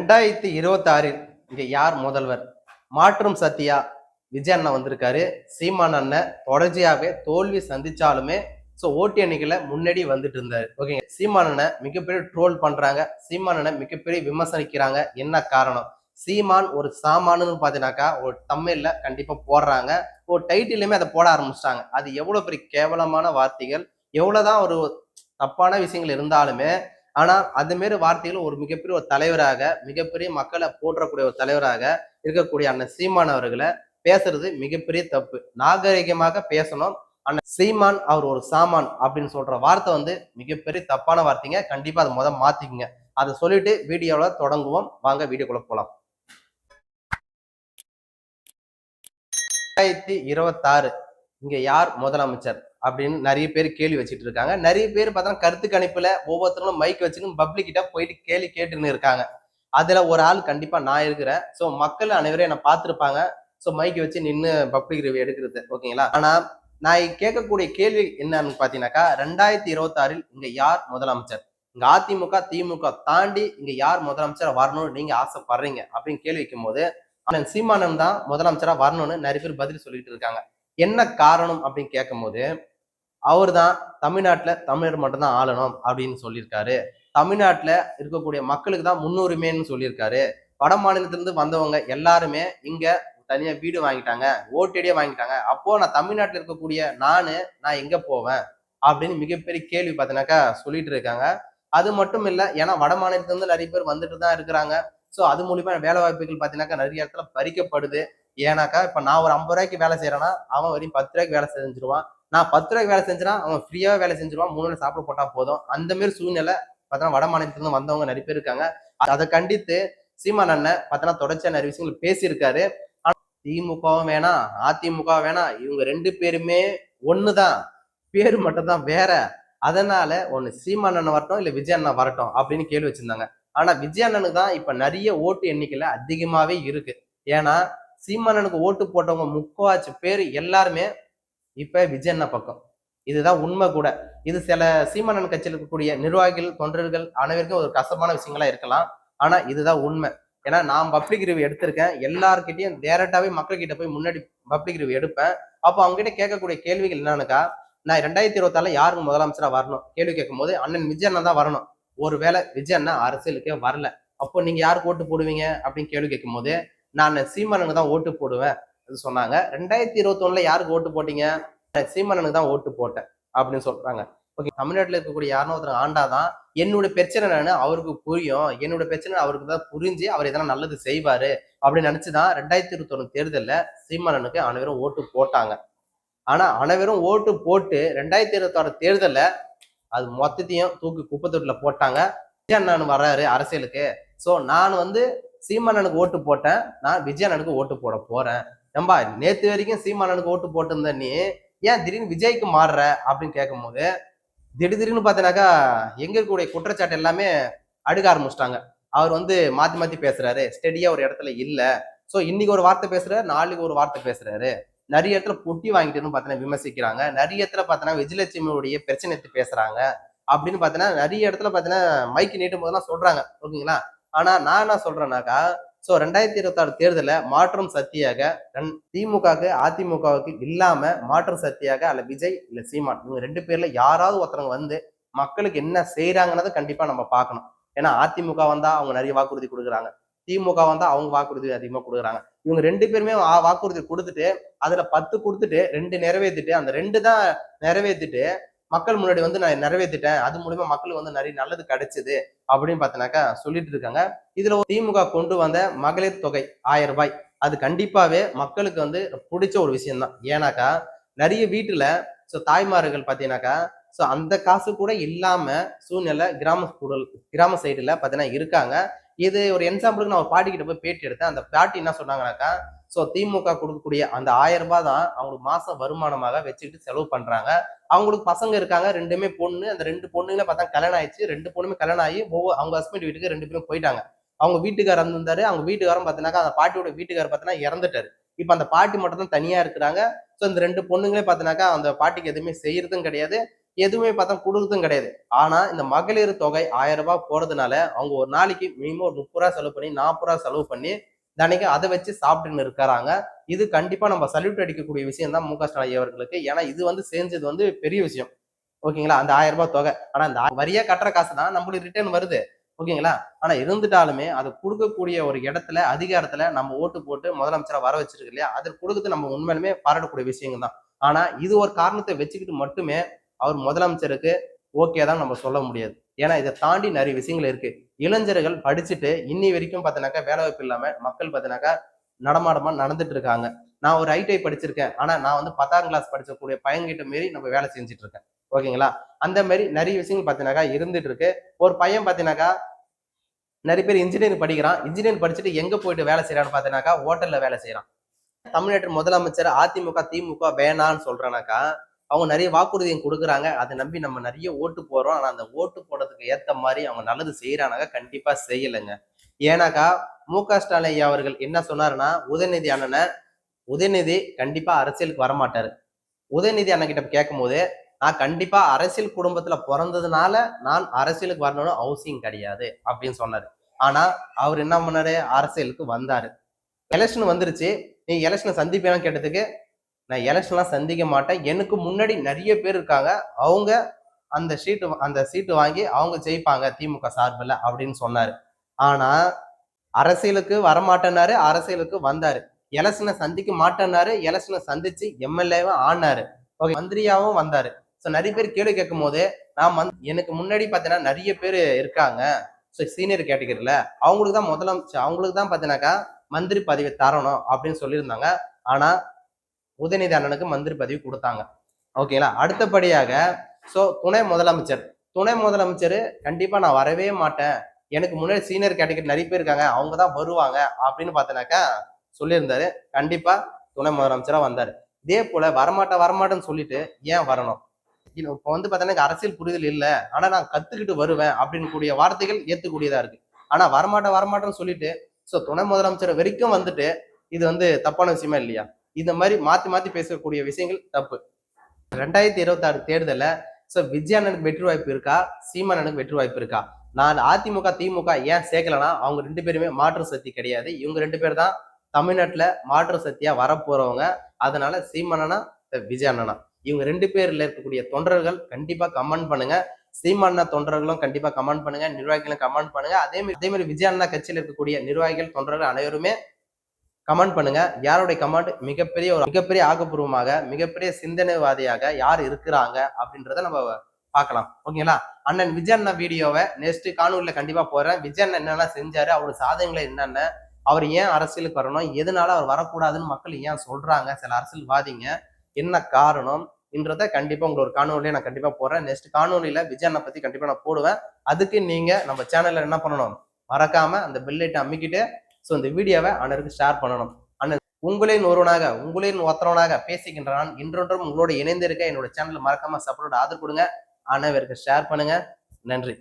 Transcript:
2026 இங்க யார் முதல்வர்? மாற்றும் சத்தியா விஜய் அண்ணன் வந்திருக்காரு. சீமான் அண்ணன் தொடர்ச்சியாவே தோல்வி சந்திச்சாலுமே ஓட்டு எண்ணிக்கையில முன்னாடி வந்துட்டு இருந்தாரு. ஓகேங்க. சீமான் அண்ணன் மிகப்பெரிய ட்ரோல் பண்றாங்க. சீமான் அண்ணன் மிகப்பெரிய விமர்சனிக்கிறாங்க. என்ன காரணம்? சீமான் ஒரு சாமானுன்னு பாத்தீங்கன்னாக்கா ஒரு தமிழ்ல கண்டிப்பா போடுறாங்க. ஒரு டைட்டிலுமே அதை போட ஆரம்பிச்சிட்டாங்க. அது எவ்வளவு பெரிய கேவலமான வார்த்தைகள், எவ்வளவுதான் ஒரு தப்பான விஷயங்கள் இருந்தாலுமே ஆனா அந்த மாரி வார்த்தைகள் ஒரு மிகப்பெரிய ஒரு தலைவராக, மிகப்பெரிய மக்களை போற்றக்கூடிய ஒரு தலைவராக இருக்கக்கூடிய அண்ணன் சீமான் அவர்களை பேசுறது மிகப்பெரிய தப்பு. நாகரிகமாக பேசணும். அண்ணன் சீமான் அவர் ஒரு சாமான் அப்படின்னு சொல்ற வார்த்தை மிகப்பெரிய தப்பான வார்த்தைங்க. கண்டிப்பா அதை மாத்திக்குங்க. அதை சொல்லிட்டு வீடியோல தொடங்குவோம். வாங்க வீடியோக்குள்ள போலாம். 2026 இங்க யார் முதலமைச்சர் அப்படின்னு நிறைய பேர் கேள்வி வச்சுட்டு இருக்காங்க. நிறைய பேர் பார்த்தா கருத்து கணிப்புல ஒவ்வொருத்தரும் மைக் வச்சுன்னு பப்ளிக் கிட்ட போயிட்டு கேள்வி கேட்டுன்னு இருக்காங்க. அதுல ஒரு ஆள் கண்டிப்பா நான் இருக்கிறேன். சோ மக்கள் அனைவரும் என்ன பார்த்திருப்பாங்க. சோ மைக் வச்சு நின்று பப்ளிக் ரிவ்யூ எடுக்கிறது. ஓகேங்களா? ஆனா நான் கேட்கக்கூடிய கேள்வி என்னன்னு பாத்தீங்கன்னாக்கா 2026 இங்க யார் முதலமைச்சர்? இங்க அதிமுக திமுக தாண்டி இங்க யார் முதலமைச்சர் வரணும்னு நீங்க ஆசைப்படுறீங்க அப்படின்னு கேள்வி வைக்கும் போது அண்ணன் சீமானன் தான் முதலமைச்சரா வரணும்னு நிறைய பேர் பதில் சொல்லிட்டு இருக்காங்க. என்ன காரணம் அப்படின்னு கேட்கும் போது அவர் தான் தமிழ்நாட்டுல தமிழர் மட்டும்தான் ஆளணும் அப்படின்னு சொல்லியிருக்காரு. தமிழ்நாட்டுல இருக்கக்கூடிய மக்களுக்கு தான் முன்னுரிமைன்னு சொல்லியிருக்காரு. வட மாநிலத்திலிருந்து வந்தவங்க எல்லாருமே இங்க தனியா வீடு வாங்கிட்டாங்க, ஓட்டடியே வாங்கிட்டாங்க. அப்போ நான் தமிழ்நாட்டுல இருக்கக்கூடிய நான் எங்க போவேன் அப்படின்னு மிகப்பெரிய கேள்வி பார்த்தீங்கன்னாக்கா சொல்லிட்டு இருக்காங்க. அது மட்டும் இல்ல, ஏன்னா வட மாநிலத்திலிருந்து நிறைய பேர் வந்துட்டு தான் இருக்கிறாங்க. சோ அது மூலியமா வேலை வாய்ப்புகள் பார்த்தீங்கன்னாக்கா நிறைய இடத்துல பறிக்கப்படுது. ஏன்னாக்கா இப்ப நான் ஒரு 50 ரூபாய்க்கு வேலை செய்யறேன்னா அவன் வரையும் 10 ரூபாய்க்கு வேலை செஞ்சிருவான். நான் 10 ரூபாய்க்கு வேலை செஞ்சேன்னா அவன் ஃப்ரீயாவே வேலை செஞ்சிருவான். 3 வேளை சாப்பிட போட்டா போதும். அந்த மாதிரி சூழ்நிலை பார்த்தோன்னா வட மாநிலத்திலிருந்து வந்தவங்க நிறைய பேர் இருக்காங்க. அதை கண்டித்து சீமான் அண்ணன் பார்த்தோன்னா தொடர்ச்சியா நிறைய விஷயங்கள் பேசியிருக்காரு. திமுகவும் வேணாம், அதிமுக வேணாம், இவங்க 2 பேருமே ஒண்ணுதான், பேரு மட்டும் தான் வேற. அதனால ஒண்ணு சீமான் அண்ணன் வரட்டும் இல்ல விஜய் அண்ணன் வரட்டும் அப்படின்னு கேள்வி வச்சிருந்தாங்க. ஆனா விஜய் அண்ணனுக்கு தான் இப்ப நிறைய ஓட்டு எண்ணிக்கையில அதிகமாவே இருக்கு. ஏன்னா சீமான் அண்ணனுக்கு ஓட்டு போட்டவங்க முக்காவாசி பேர் எல்லாருமே இப்ப விஜய் அண்ணா பக்கம். இதுதான் உண்மை கூட. இது சில சீமானன் கட்சியில் இருக்கக்கூடிய நிர்வாகிகள் தொண்டர்கள் அனைவருக்கும் ஒரு கசப்பான விஷயங்களா இருக்கலாம். ஆனா இதுதான் உண்மை. ஏன்னா நான் பப்ளிக் ரிவ்யூ எடுத்திருக்கேன். எல்லார்கிட்டையும் டைரக்டாவே மக்கள் கிட்ட போய் முன்னாடி பப்ளிக் ரிவ்யூ எடுப்பேன். அப்போ அவங்க கிட்ட கேட்கக்கூடிய கேள்விகள் என்னன்னுக்கா, நான் 2026 யாருக்கு முதலமைச்சரா வரணும் கேள்வி கேட்கும் போது அண்ணன் விஜய் அண்ணா தான் வரணும். ஒருவேளை விஜய் அண்ணா அரசியலுக்கே வரல, அப்போ நீங்க யாருக்கு ஓட்டு போடுவீங்க அப்படின்னு கேள்வி கேட்கும் போது நான் சீமானனுக்கு தான் ஓட்டு போடுவேன் சொன்னாங்க. 2021 யாருக்கு ஓட்டு போட்டீங்க? சீமானனுக்கு தான் ஓட்டு போட்டேன் அப்படின்னு சொல்றாங்க. ஓகே, தமிழ்நாட்டுல இருக்கக்கூடிய யாருன்னு ஒருத்தர் ஆண்டாதான் என்னோட பிரச்சனை என்னன்னு அவருக்கு புரியும். என்னோட பிரச்சனை அவருக்கு தான் புரிஞ்சு அவர் எதனா நல்லது செய்வாரு அப்படின்னு நினைச்சுதான் 2021 தேர்தல்ல சீமானனுக்கு அனைவரும் ஓட்டு போட்டாங்க. ஆனா அனைவரும் ஓட்டு போட்டு 2026 தேர்தல்ல அது மொத்தத்தையும் தூக்கி குப்பை தொட்டில போட்டாங்க. விஜய் அண்ணன் வர்றாரு அரசியலுக்கு. சோ நான் சீமானனுக்கு ஓட்டு போட்டேன். நான் விஜய் அண்ணனுக்கு ஓட்டு போட போறேன். ஏம்பா நேத்து வரைக்கும் சீமானனுக்கு ஓட்டு போட்டிருந்த நீ ஏன் திடீர்னு விஜய்க்கு மாறுற அப்படின்னு கேட்கும் போது திடீர்னு பார்த்தீங்கன்னாக்கா எங்க இருக்கக்கூடிய குற்றச்சாட்டு எல்லாமே அடுக்க ஆரம்பிச்சிட்டாங்க. அவர் மாத்தி மாத்தி பேசுறாரு, ஸ்டெடியா ஒரு இடத்துல இல்ல. சோ இன்னைக்கு ஒரு வார்த்தை பேசுறாரு, நாளைக்கு ஒரு வார்த்தை பேசுறாரு. நிறைய இடத்துல பொட்டி வாங்கிட்டு பார்த்தீங்கன்னா விமர்சிக்கிறாங்க. நிறைய இடத்துல பார்த்தீங்கன்னா விஜயலட்சுமியுடைய பிரச்சனை எடுத்து பேசுறாங்க. அப்படின்னு பார்த்தீங்கன்னா நிறைய இடத்துல பார்த்தீங்கன்னா மைக்கு நீட்டும் போதெல்லாம் சொல்றாங்க. ஓகேங்களா? ஆனா நான் என்ன சொல்றேன்னாக்கா, 2026 தேர்தல மாற்றம் சக்தியாக திமுகவுக்கு அதிமுகவுக்கு இல்லாம மாற்றம் சக்தியாக அல்ல விஜய் இல்ல சீமான் இவங்க 2 பேர்ல யாராவது ஒருத்தவங்க மக்களுக்கு என்ன செய்யறாங்கன்னதை கண்டிப்பா நம்ம பார்க்கணும். ஏன்னா அதிமுக வந்தா அவங்க நிறைய வாக்குறுதி கொடுக்குறாங்க, திமுக வந்தா அவங்க வாக்குறுதி அதிகமா கொடுக்குறாங்க. இவங்க 2 பேருமே வாக்குறுதி கொடுத்துட்டு அதுல 10 கொடுத்துட்டு 2 நிறைவேற்றிட்டு அந்த 2 தான் நிறைவேற்றிட்டு மக்கள் முன்னாடி நான் நிறைவேற்றிட்டேன், அது மூலியமா மக்களுக்கு நிறைய நல்லது கிடைச்சது அப்படின்னு பார்த்தீங்கன்னாக்கா சொல்லிட்டு இருக்காங்க. இதுல திமுக கொண்டு வந்த மகளிர் தொகை 1000 ரூபாய் அது கண்டிப்பாவே மக்களுக்கு பிடிச்ச ஒரு விஷயம் தான். ஏன்னாக்கா நிறைய வீட்டுல தாய்மார்கள் பாத்தீங்கன்னாக்கா அந்த காசு கூட இல்லாம சூழ்நிலை கிராம சைடுல பாத்தீங்கன்னா இருக்காங்க. இது ஒரு எக்ஸாம்பிளுக்கு நான் ஒரு பாட்டி கிட்ட போய் பேட்டி எடுத்தேன். அந்த பாட்டி என்ன சொன்னாங்கன்னாக்கா திமுக கொடுக்கக்கூடிய அந்த 1000 ரூபாய் தான் அவங்களுக்கு மாசம் வருமானமாக வச்சுக்கிட்டு செலவு பண்றாங்க. அவங்களுக்கு பசங்க இருக்காங்க, 2மே பொண்ணு. அந்த 2 பொண்ணுங்களே பார்த்தா கல்யாணம் ஆயிடுச்சு. 2 பொண்ணுமே கல்யாணம் ஆகி அவங்க ஹஸ்பண்ட் வீட்டுக்கு 2 பேரும் போயிட்டாங்க. அவங்க வீட்டுக்காரர் இருந்தாரு. அவங்க வீட்டுக்காரரும் பார்த்தீங்கன்னாக்கா அந்த பாட்டியோட வீட்டுக்காரர் பார்த்தீங்கன்னா இறந்துட்டாரு. இப்ப அந்த பாட்டி மட்டும் தான் தனியா இருக்கிறாங்க. இந்த 2 பொண்ணுங்களே பார்த்தீங்கன்னாக்கா அந்த பாட்டிக்கு எதுவுமே செய்யறதும் கிடையாது. எதுவுமே பார்த்தா கொடுக்குறதும் கிடையாது. ஆனா இந்த மகளிர் தொகை 1000 ரூபாய் போறதுனால அவங்க ஒரு நாளைக்கு மினிமம் ஒரு 30 ரூபா செலவு பண்ணி 40 ரூபா செலவு பண்ணி தினைக்கும் அதை வச்சு சாப்பிட்டுன்னு இருக்கிறாங்க. இது கண்டிப்பா நம்ம சல்யூட் அடிக்கக்கூடிய விஷயம் தான் மு.க. ஸ்டாலின் அவர்களுக்கு. ஏன்னா இது செஞ்சது பெரிய விஷயம். ஓகேங்களா? அந்த 1000 ரூபாய் தொகை. ஆனா அந்த வரியா கட்டுற காசு தான் நம்மளுக்கு ரிட்டர்ன் வருது. ஓகேங்களா? ஆனா இருந்துட்டாலுமே அதை கொடுக்கக்கூடிய ஒரு இடத்துல அதிகாரத்துல நம்ம ஓட்டு போட்டு முதலமைச்சரா வர வச்சிருக்கு இல்லையா? அதை கொடுக்குறது நம்ம உண்மையிலுமே பாராட்டக்கூடிய விஷயங்கள் தான். ஆனா இது ஒரு காரணத்தை வச்சுக்கிட்டு மட்டுமே அவர் முதலமைச்சருக்கு ஓகே தான் நம்ம சொல்ல முடியாது. ஏன்னா இதை தாண்டி நிறைய விஷயங்கள் இருக்கு. இளைஞர்கள் படிச்சுட்டு இன்னி வரைக்கும் பார்த்தீங்கன்னாக்கா வேலை வாய்ப்பு இல்லாம மக்கள் பார்த்தீங்கன்னாக்கா நடமாடமா நடந்துட்டு இருக்காங்க. நான் ஒரு ஐடிஐ படிச்சிருக்கேன். ஆனா நான் 10ஆம் கிளாஸ் படிச்சக்கூடிய பையன்கிட்ட மாரி நம்ம வேலை செஞ்சுட்டு இருக்கேன். ஓகேங்களா? அந்த மாதிரி நிறைய விஷயங்கள் பார்த்தீங்கன்னாக்கா இருந்துட்டு இருக்கு. ஒரு பையன் பார்த்தீங்கன்னாக்கா நிறைய பேர் இன்ஜினியரிங் படிக்கிறான். இன்ஜினியரிங் படிச்சுட்டு எங்க போயிட்டு வேலை செய்யறான்னு பார்த்தீங்கன்னாக்கா ஹோட்டல்ல வேலை செய்யறான். தமிழ்நாட்டின் முதலமைச்சர் அதிமுக, திமுக வேணான்னு சொல்றேனாக்கா, அவங்க நிறைய வாக்குறுதியும் கொடுக்குறாங்க. அதை நம்பி நம்ம நிறைய ஓட்டு போடுறோம். ஆனா அந்த ஓட்டு போடுறதுக்கு ஏத்த மாதிரி அவங்க நல்லது செய்யறானாக்கா கண்டிப்பா செய்யலைங்க. ஏன்னாக்கா மு.க. ஸ்டாலின் ஐயா அவர்கள் என்ன சொன்னாருன்னா, உதயநிதி அண்ணனை உதயநிதி கண்டிப்பா அரசியலுக்கு வரமாட்டாரு. உதயநிதி அண்ணன் கிட்ட கேட்கும்போது, நான் கண்டிப்பா அரசியல் குடும்பத்துல பிறந்ததுனால நான் அரசியலுக்கு வரணும்னு அவசியம் கிடையாது அப்படின்னு சொன்னாரு. ஆனா அவர் என்ன பண்ணாரு? அரசியலுக்கு வந்தாரு. எலெக்ஷன் வந்துருச்சு. நீ எலெக்ஷனை சந்திப்பேன்னு கேட்டதுக்கு, நான் எலெக்ஷன்லாம் சந்திக்க மாட்டேன். எனக்கு முன்னாடி நிறைய பேர் இருக்காங்க. அவங்க அந்த சீட்டு வாங்கி அவங்க ஜெயிப்பாங்க திமுக சார்பில் அப்படின்னு சொன்னாரு. ஆனா அரசியலுக்கு வரமாட்டேன்னாரு, அரசியலுக்கு வந்தாரு. எலெக்ஷனை சந்திக்க மாட்டேன்னாரு, எலெக்ஷனை சந்திச்சு எம்எல்ஏவா ஆனாரு. ஓகே, மந்திரியாவும் வந்தாரு. ஸோ நிறைய பேர் கேள்வி கேட்கும் போது எனக்கு முன்னாடி பார்த்தீங்கன்னா நிறைய பேர் இருக்காங்க. ஸோ சீனியர் கேட்டகரியில அவங்களுக்கு தான் முதலமைச்சர் அவங்களுக்கு தான் பார்த்தீங்கன்னாக்கா மந்திரி பதவி தரணும் அப்படின்னு சொல்லியிருந்தாங்க. ஆனா உதயநிதி அண்ணனுக்கு மந்திரி பதவி கொடுத்தாங்க. ஓகேங்களா? அடுத்தபடியாக துணை முதலமைச்சர் கண்டிப்பா நான் வரவே மாட்டேன். எனக்கு முன்னாடி சீனியர் கேட்டகரி நிறைய பேர் இருக்காங்க. அவங்க தான் வருவாங்க அப்படின்னு பார்த்தனாக்கா சொல்லியிருந்தாரு. கண்டிப்பா துணை முதலமைச்சரா வந்தாரு. இதே போல வரமாட்டேன்னு சொல்லிட்டு ஏன் வரணும்? இப்ப பார்த்தீங்கன்னா அரசியல் புரிதல் இல்ல. ஆனா நான் கத்துக்கிட்டு வருவேன் அப்படின்னு கூடிய வார்த்தைகள் ஏத்துக்கூடியதா இருக்கு. ஆனா வரமாட்டேன்னு சொல்லிட்டு துணை முதலமைச்சர் வரைக்கும் வந்துட்டு இது தப்பான விஷயமா இல்லையா? இந்த மாதிரி மாத்தி மாத்தி பேசக்கூடிய விஷயங்கள் தப்பு. 2026 தேர்தல்ல விஜய் அண்ணனுக்கு வெற்றி வாய்ப்பு இருக்கா? சீமான் அண்ணனுக்கு வெற்றி வாய்ப்பு இருக்கா? நான் அதிமுக, திமுக ஏன் சேர்க்கலன்னா அவங்க 2 பேருமே மாற்று சக்தி கிடையாது. இவங்க 2 பேர் தான் தமிழ்நாட்டுல மாற்று சக்தியா வரப்போறவங்க. அதனால சீமான் அண்ணா, விஜய் அண்ணனா இவங்க 2 பேர்ல இருக்கக்கூடிய தொண்டர்கள் கண்டிப்பா கமெண்ட் பண்ணுங்க. சீமான் தொண்டர்களும் கண்டிப்பா கமெண்ட் பண்ணுங்க. நிர்வாகிகளும் கமெண்ட் பண்ணுங்க. அதே மாதிரி விஜய் அண்ணா கட்சியில் இருக்கக்கூடிய நிர்வாகிகள் தொண்டர்கள் அனைவருமே கமெண்ட் பண்ணுங்க. யாருடைய கமெண்ட் மிகப்பெரிய ஆக்கப்பூர்வமாக மிகப்பெரிய சிந்தனைவாதியாக யார் இருக்கிறாங்க அப்படின்றத நம்ம பார்க்கலாம். ஓகேங்களா? அண்ணன் விஜய் அண்ணா வீடியோவை நெக்ஸ்ட் காணொலியில கண்டிப்பா போறேன். விஜய் அண்ணன் என்னென்ன செஞ்சாரு, அவரோட சாதனைகளை என்னென்ன, அவர் ஏன் அரசியலுக்கு வரணும், எதனால அவர் வரக்கூடாதுன்னு மக்கள் ஏன் சொல்றாங்க, சில அரசியல்வாதிங்க என்ன காரணம் என்றத கண்டிப்பா உங்களோட காணொலியை நான் கண்டிப்பா போடுறேன். நெக்ஸ்ட் காணொலியில விஜய் அண்ணா பத்தி கண்டிப்பா நான் போடுவேன். அதுக்கு நீங்க நம்ம சேனல்ல என்ன பண்ணணும், மறக்காம அந்த பெல் ஐட்டை அமைக்கிட்டு இந்த வீடியோவை அனைவருக்கும் ஷேர் பண்ணணும். அண்ணன் உங்களின் ஒருத்தரவனாக பேசுகின்ற நான் இன்றொன்றும் உங்களோட இணைந்திருக்க என்னோட சேனல் மறக்காம சப்போர்ட் ஆதரவு கொடுங்க. அனைவருக்கு ஷேர் பண்ணுங்க. நன்றி.